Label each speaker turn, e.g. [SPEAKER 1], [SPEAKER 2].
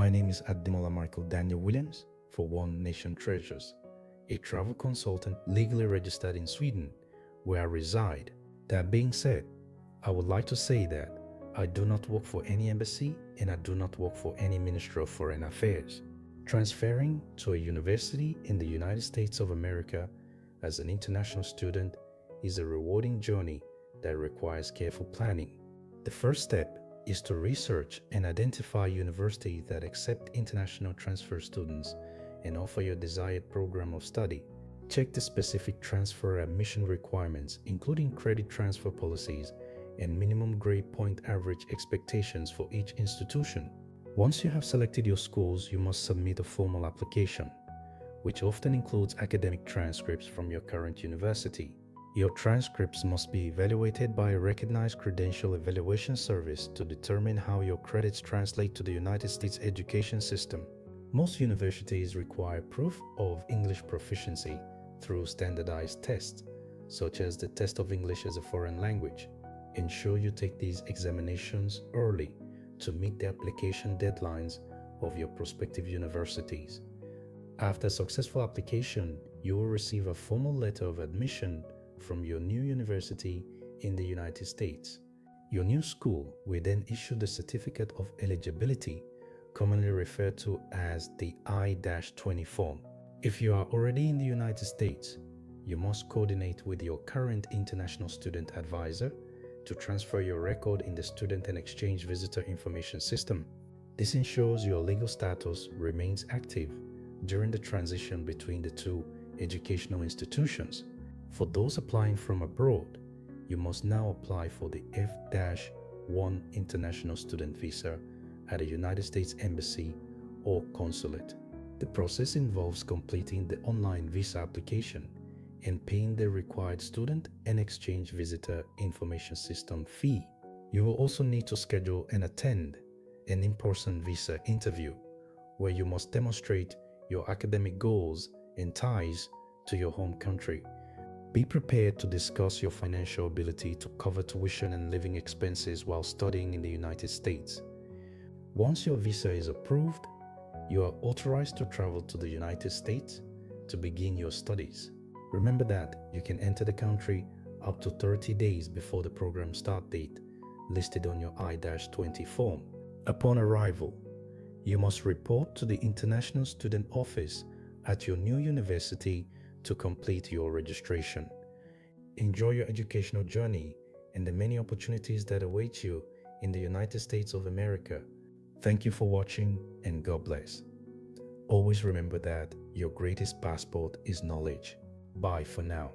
[SPEAKER 1] My name is Ademola Michael Daniel Williams for One Nation Treasures, a travel consultant legally registered in Sweden, where I reside. That being said, I would like to say that I do not work for any embassy and I do not work for any Ministry of Foreign Affairs. Transferring to a university in the United States of America as an international student is a rewarding journey that requires careful planning. The first step is to research and identify universities that accept international transfer students and offer your desired program of study. Check the specific transfer admission requirements, including credit transfer policies and minimum grade point average expectations for each institution. Once you have selected your schools, you must submit a formal application, which often includes academic transcripts from your current university. Your transcripts must be evaluated by a recognized credential evaluation service to determine how your credits translate to the United States education system. Most universities require proof of English proficiency through standardized tests, such as the test of English as a foreign language. Ensure you take these examinations early to meet the application deadlines of your prospective universities. After successful application, you will receive a formal letter of admission from your new university in the United States. Your new school will then issue the Certificate of Eligibility, commonly referred to as the I-20 form. If you are already in the United States, you must coordinate with your current international student advisor to transfer your record in the Student and Exchange Visitor Information System. This ensures your legal status remains active during the transition between the two educational institutions. For those applying from abroad, you must now apply for the F-1 International Student Visa at a United States Embassy or Consulate. The process involves completing the online visa application and paying the required Student and Exchange Visitor Information System fee. You will also need to schedule and attend an in-person visa interview, where you must demonstrate your academic goals and ties to your home country. Be prepared to discuss your financial ability to cover tuition and living expenses while studying in the United States. Once your visa is approved, you are authorized to travel to the United States to begin your studies. Remember that you can enter the country up to 30 days before the program start date listed on your I-20 form. Upon arrival, you must report to the International Student Office at your new university to complete your registration. Enjoy your educational journey and the many opportunities that await you in the United States of America. Thank you for watching and God bless. Always remember that your greatest passport is knowledge. Bye for now.